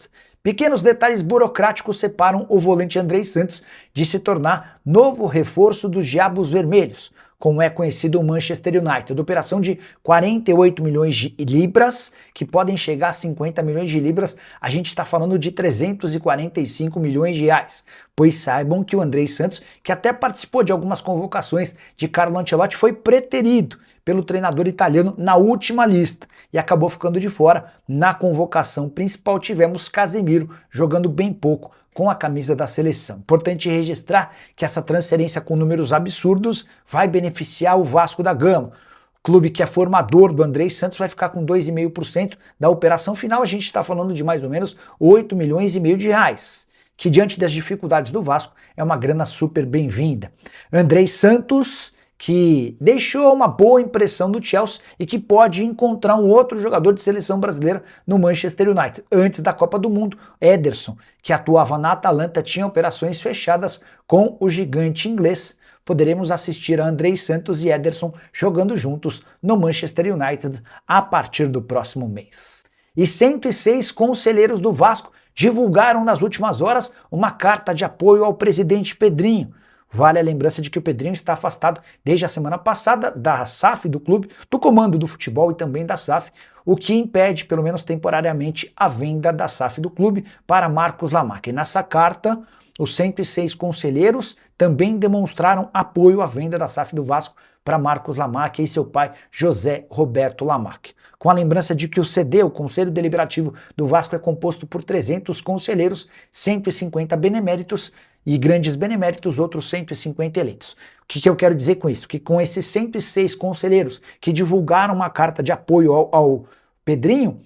United. Pequenos detalhes burocráticos separam o volante Andrei Santos de se tornar novo reforço dos Diabos Vermelhos, como é conhecido o Manchester United. Operação de 48 milhões de libras, que podem chegar a 50 milhões de libras, a gente está falando de 345 milhões de reais. Pois saibam que o Andrei Santos, que até participou de algumas convocações de Carlo Ancelotti, foi preterido pelo treinador italiano na última lista e acabou ficando de fora. Na convocação principal tivemos Casemiro jogando bem pouco com a camisa da seleção. Importante registrar que essa transferência com números absurdos vai beneficiar o Vasco da Gama. O clube que é formador do Andrei Santos vai ficar com 2,5% da operação final. A gente está falando de mais ou menos 8 milhões e meio de reais, que diante das dificuldades do Vasco é uma grana super bem-vinda. Andrei Santos, que deixou uma boa impressão do Chelsea e que pode encontrar um outro jogador de seleção brasileira no Manchester United. Antes da Copa do Mundo, Ederson, que atuava na Atalanta, tinha operações fechadas com o gigante inglês. Poderemos assistir a Andrei Santos e Ederson jogando juntos no Manchester United a partir do próximo mês. E 106 conselheiros do Vasco divulgaram nas últimas horas uma carta de apoio ao presidente Pedrinho. Vale a lembrança de que o Pedrinho está afastado desde a semana passada da SAF do clube, do comando do futebol e também da SAF, o que impede, pelo menos temporariamente, a venda da SAF do clube para Marcos Lamarca. E nessa carta, os 106 conselheiros também demonstraram apoio à venda da SAF do Vasco para Marcos Lamarca e seu pai José Roberto Lamarca. Com a lembrança de que o CD, o Conselho Deliberativo do Vasco, é composto por 300 conselheiros, 150 beneméritos e grandes beneméritos, outros 150 eleitos. O que eu quero dizer com isso? Que com esses 106 conselheiros que divulgaram uma carta de apoio ao Pedrinho,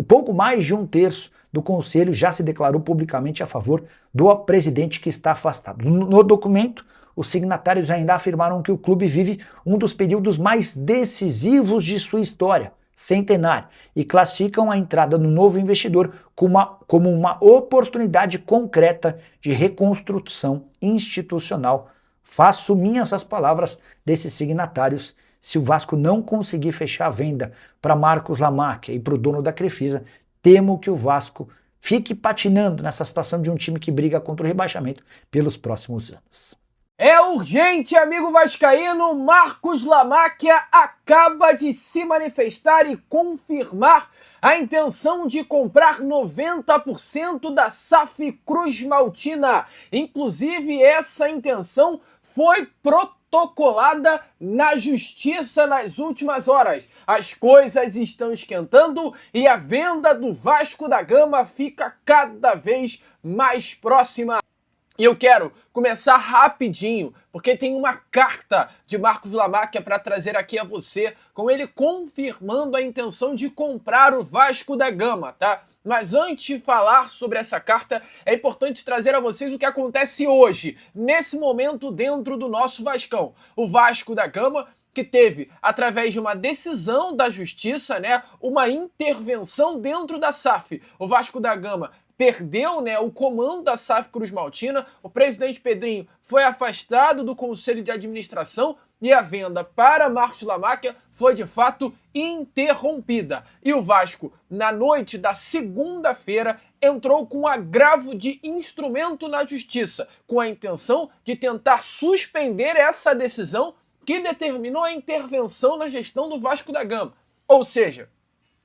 pouco mais de 1/3 do conselho já se declarou publicamente a favor do presidente que está afastado. No documento, os signatários ainda afirmaram que o clube vive um dos períodos mais decisivos de sua história, centenário, e classificam a entrada do novo investidor como uma oportunidade concreta de reconstrução institucional. Faço minhas as palavras desses signatários. Se o Vasco não conseguir fechar a venda para Marcos Lamarca e para o dono da Crefisa, temo que o Vasco fique patinando nessa situação de um time que briga contra o rebaixamento pelos próximos anos. É urgente, amigo vascaíno. Marcos Lamarca acaba de se manifestar e confirmar a intenção de comprar 90% da SAF Cruz Maltina. Inclusive, essa intenção foi protocolada na justiça nas últimas horas. As coisas estão esquentando e a venda do Vasco da Gama fica cada vez mais próxima. E eu quero começar rapidinho, porque tem uma carta de Marcos Lamarca para trazer aqui a você, com ele confirmando a intenção de comprar o Vasco da Gama, tá? Mas antes de falar sobre essa carta, é importante trazer a vocês o que acontece hoje, nesse momento dentro do nosso Vascão. O Vasco da Gama, que teve, através de uma decisão da justiça, né, uma intervenção dentro da SAF. O Vasco da Gama perdeu, né, o comando da SAF Cruz Maltina, o presidente Pedrinho foi afastado do conselho de administração e a venda para Marcos Lamarca foi de fato interrompida. E o Vasco, na noite da segunda-feira, entrou com agravo de instrumento na justiça, com a intenção de tentar suspender essa decisão que determinou a intervenção na gestão do Vasco da Gama. Ou seja,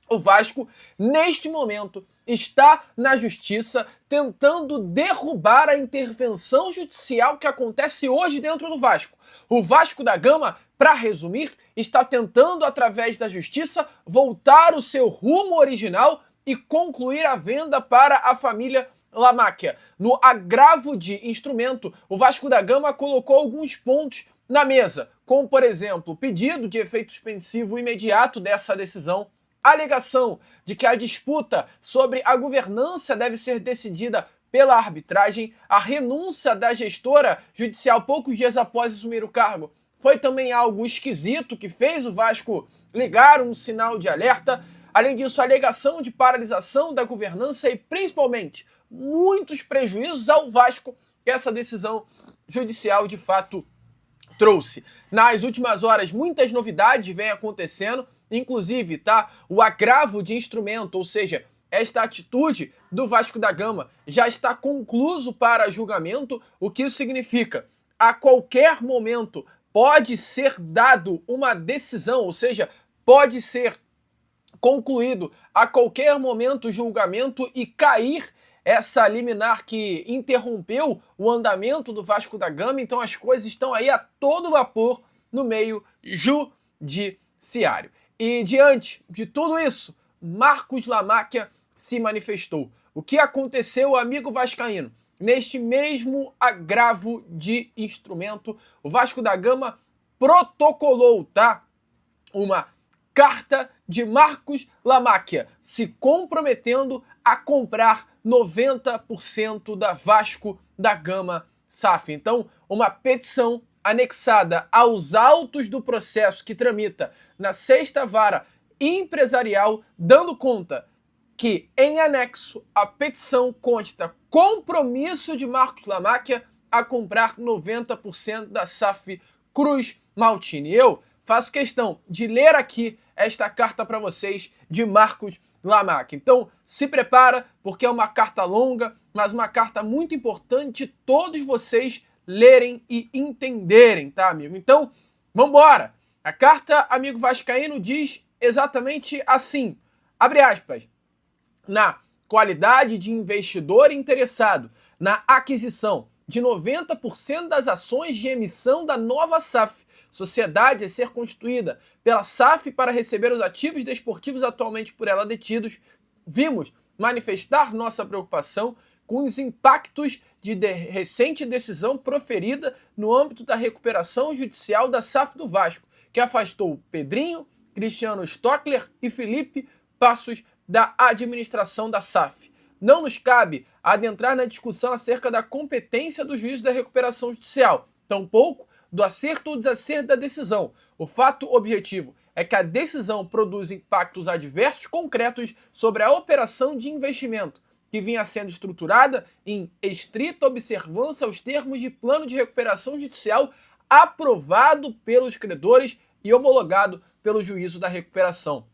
o Vasco, neste momento, está na justiça tentando derrubar a intervenção judicial que acontece hoje dentro do Vasco. O Vasco da Gama, para resumir, está tentando, através da justiça, voltar o seu rumo original e concluir a venda para a família Lamarca. No agravo de instrumento, o Vasco da Gama colocou alguns pontos na mesa, como, por exemplo, pedido de efeito suspensivo imediato dessa decisão, a alegação de que a disputa sobre a governança deve ser decidida pela arbitragem, a renúncia da gestora judicial poucos dias após assumir o cargo foi também algo esquisito que fez o Vasco ligar um sinal de alerta. Além disso, a alegação de paralisação da governança e, principalmente, muitos prejuízos ao Vasco que essa decisão judicial de fato trouxe. Nas últimas horas, muitas novidades vêm acontecendo, inclusive, tá, o agravo de instrumento, ou seja, esta atitude do Vasco da Gama já está concluso para julgamento. O que isso significa? A qualquer momento pode ser dado uma decisão, ou seja, pode ser concluído a qualquer momento o julgamento e cair essa liminar que interrompeu o andamento do Vasco da Gama. Então as coisas estão aí a todo vapor no meio judiciário. E diante de tudo isso, Marcos Lamáquia se manifestou. O que aconteceu, amigo vascaíno? Neste mesmo agravo de instrumento, o Vasco da Gama protocolou, tá? Uma carta de Marcos Lamáquia se comprometendo a comprar 90% da Vasco da Gama SAF. Então, uma petição anexada aos autos do processo que tramita na 6ª Vara Empresarial, dando conta que, em anexo, a petição consta compromisso de Marcos Lamáquia a comprar 90% da SAF Cruz Maltini. Eu faço questão de ler aqui esta carta para vocês de Marcos Lamáquia. Então, se prepara, porque é uma carta longa, mas uma carta muito importante todos vocês lerem e entenderem, tá, amigo? Então, vamos embora. A carta, amigo vascaíno, diz exatamente assim, abre aspas, na qualidade de investidor interessado na aquisição de 90% das ações de emissão da nova SAF, sociedade a ser constituída pela SAF para receber os ativos desportivos atualmente por ela detidos, vimos manifestar nossa preocupação com os impactos de recente decisão proferida no âmbito da recuperação judicial da SAF do Vasco, que afastou Pedrinho, Cristiano Stockler e Felipe Passos da administração da SAF. Não nos cabe adentrar na discussão acerca da competência do juízo da recuperação judicial, tampouco do acerto ou desacerto da decisão. O fato objetivo é que a decisão produz impactos adversos concretos sobre a operação de investimento, que vinha sendo estruturada em estrita observância aos termos de plano de recuperação judicial aprovado pelos credores e homologado pelo juízo da recuperação.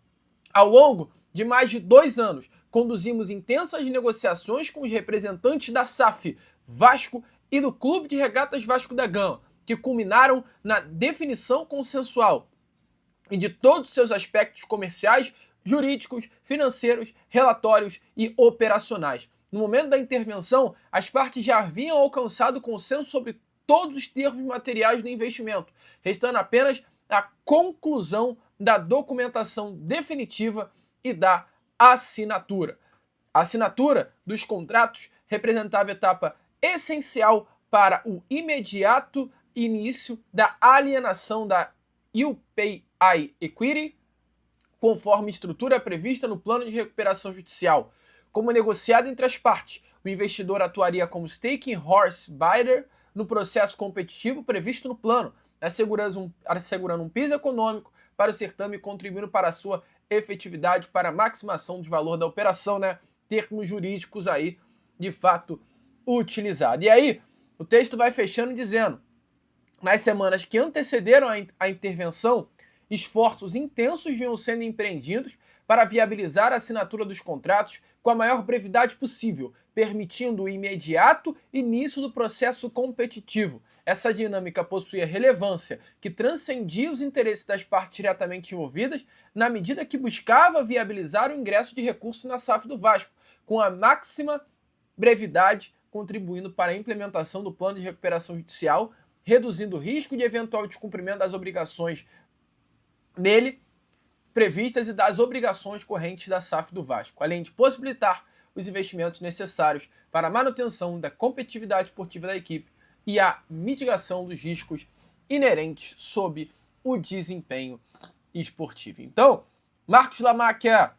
Ao longo de mais de 2 anos, conduzimos intensas negociações com os representantes da SAF Vasco e do Clube de Regatas Vasco da Gama, que culminaram na definição consensual e de todos os seus aspectos comerciais, jurídicos, financeiros, relatórios e operacionais. No momento da intervenção, as partes já haviam alcançado consenso sobre todos os termos materiais do investimento, restando apenas a conclusão da documentação definitiva e da assinatura. A assinatura dos contratos representava etapa essencial para o imediato início da alienação da UPI Equity, conforme estrutura prevista no plano de recuperação judicial. Como negociado entre as partes, o investidor atuaria como staking horse bidder no processo competitivo previsto no plano, assegurando um piso econômico para o certame e contribuindo para a sua efetividade para a maximização do valor da operação, né? Termos jurídicos aí, de fato, utilizados. E aí, o texto vai fechando dizendo: nas semanas que antecederam a intervenção, esforços intensos vinham sendo empreendidos para viabilizar a assinatura dos contratos com a maior brevidade possível, permitindo o imediato início do processo competitivo. Essa dinâmica possuía relevância que transcendia os interesses das partes diretamente envolvidas, na medida que buscava viabilizar o ingresso de recursos na SAF do Vasco, com a máxima brevidade, contribuindo para a implementação do plano de recuperação judicial, reduzindo o risco de eventual descumprimento das obrigações nele previstas e das obrigações correntes da SAF do Vasco, além de possibilitar os investimentos necessários para a manutenção da competitividade esportiva da equipe e a mitigação dos riscos inerentes sob o desempenho esportivo. Então, Marcos Lamáquia,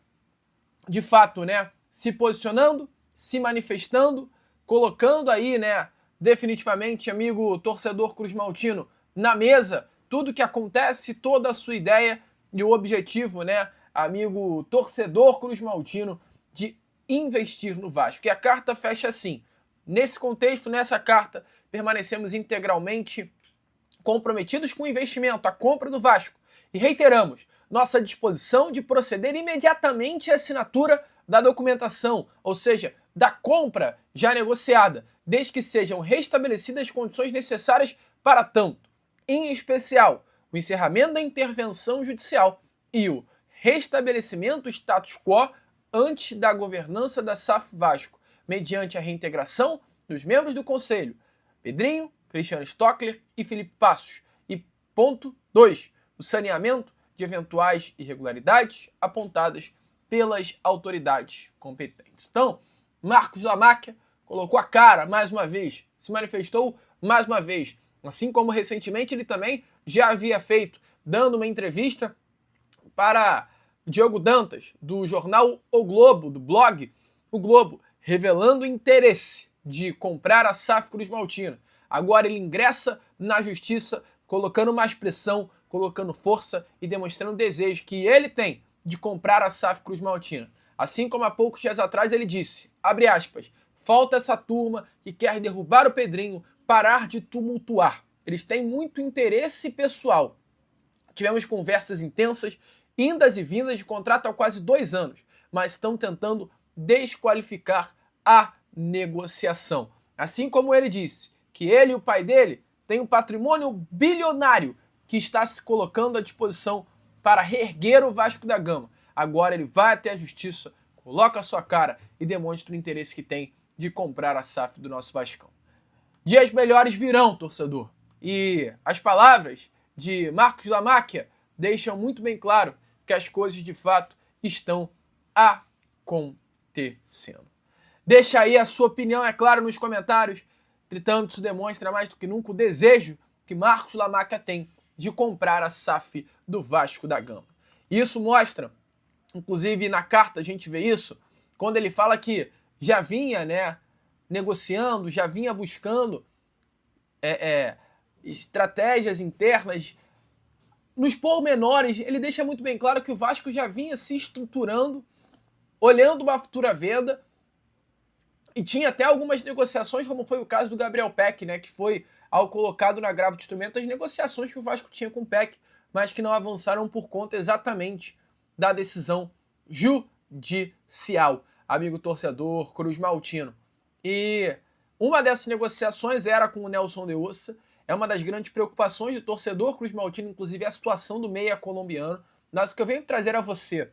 de fato, né, se posicionando, se manifestando, colocando aí, né, definitivamente, amigo torcedor cruzmaltino, na mesa tudo que acontece, toda a sua ideia e o objetivo, né, amigo torcedor cruzmaltino, de investir no Vasco. E a carta fecha assim: nesse contexto, nessa carta, permanecemos integralmente comprometidos com o investimento, a compra do Vasco, e reiteramos nossa disposição de proceder imediatamente à assinatura da documentação, ou seja, da compra já negociada, desde que sejam restabelecidas as condições necessárias para tanto, em especial o encerramento da intervenção judicial e o restabelecimento do status quo antes da governança da SAF Vasco, mediante a reintegração dos membros do Conselho, Pedrinho, Cristiano Stockler e Felipe Passos. E ponto 2, o saneamento de eventuais irregularidades apontadas pelas autoridades competentes. Então, Marcos Lamacchia colocou a cara mais uma vez, se manifestou mais uma vez, assim como recentemente ele também já havia feito, dando uma entrevista para Diogo Dantas, do jornal O Globo, do blog O Globo, revelando interesse de comprar a SAF Cruz Maltina. Agora ele ingressa na justiça, colocando mais pressão, colocando força e demonstrando o desejo que ele tem de comprar a SAF Cruz Maltina. Assim como há poucos dias atrás ele disse, abre aspas, falta essa turma que quer derrubar o Pedrinho, parar de tumultuar. Eles têm muito interesse pessoal. Tivemos conversas intensas, indas e vindas de contrato há quase 2 anos, mas estão tentando desqualificar a negociação. Assim como ele disse que ele e o pai dele têm um patrimônio bilionário que está se colocando à disposição para reerguer o Vasco da Gama. Agora ele vai até a justiça, coloca a sua cara e demonstra o interesse que tem de comprar a SAF do nosso Vascão. Dias melhores virão, torcedor. E as palavras de Marcos Lamacchia deixam muito bem claro que as coisas de fato estão acontecendo. Deixa aí a sua opinião, é claro, nos comentários. Entretanto, isso demonstra mais do que nunca o desejo que Marcos Lamacchia tem de comprar a SAF do Vasco da Gama. Isso mostra, inclusive na carta a gente vê isso, quando ele fala que já vinha negociando, já vinha buscando estratégias internas. Nos pormenores, ele deixa muito bem claro que o Vasco já vinha se estruturando, olhando uma futura venda, e tinha até algumas negociações, como foi o caso do Gabriel Peck, que foi, ao colocado na grava de instrumento, as negociações que o Vasco tinha com o Peck, mas que não avançaram por conta exatamente da decisão judicial. Amigo torcedor Cruz Maltino. E uma dessas negociações era com o Nelson de Ossa. É uma das grandes preocupações do torcedor Cruz Maltino, inclusive a situação do meia colombiano. Mas o que eu venho trazer a você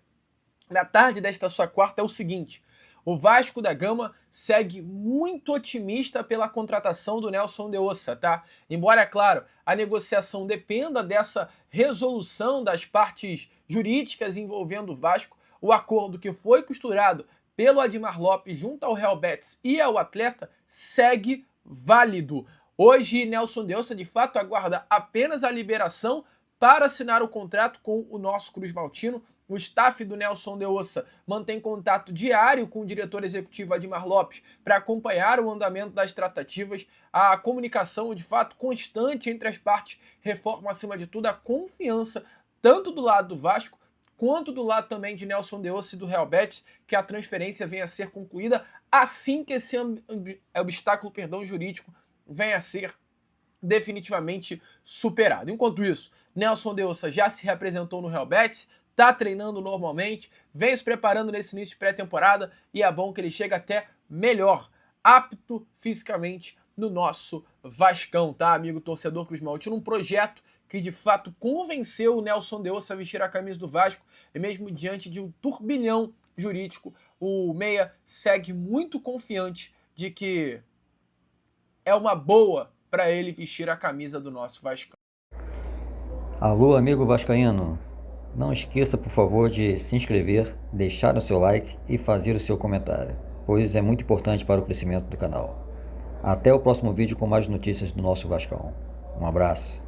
na tarde desta sua quarta é o seguinte: o Vasco da Gama segue muito otimista pela contratação do Nelson de Ossa, tá? Embora, é claro, a negociação dependa dessa resolução das partes jurídicas envolvendo o Vasco, o acordo que foi costurado pelo Admar Lopes junto ao Real Betis e ao atleta segue válido. Hoje, Nelson de Ossa, de fato, aguarda apenas a liberação para assinar o contrato com o nosso Cruz Maltino. O staff do Nelson de Ossa mantém contato diário com o diretor executivo Admar Lopes para acompanhar o andamento das tratativas. A comunicação, de fato, constante entre as partes reforma, acima de tudo, a confiança, tanto do lado do Vasco, quanto do lado também de Nelson de Ossa e do Real Betis, que a transferência venha a ser concluída assim que esse obstáculo jurídico venha a ser definitivamente superado. Enquanto isso, Nelson de Ossa já se reapresentou no Real Betis, está treinando normalmente, vem se preparando nesse início de pré-temporada e é bom que ele chegue até melhor, apto fisicamente no nosso Vascão, tá, amigo torcedor Cruz Maltino? Um projeto que de fato convenceu o Nelson de Ossa a vestir a camisa do Vasco, e mesmo diante de um turbilhão jurídico, o Meia segue muito confiante de que é uma boa para ele vestir a camisa do nosso Vascão. Alô, amigo vascaíno, não esqueça, por favor, de se inscrever, deixar o seu like e fazer o seu comentário, pois é muito importante para o crescimento do canal. Até o próximo vídeo com mais notícias do nosso Vascão. Um abraço.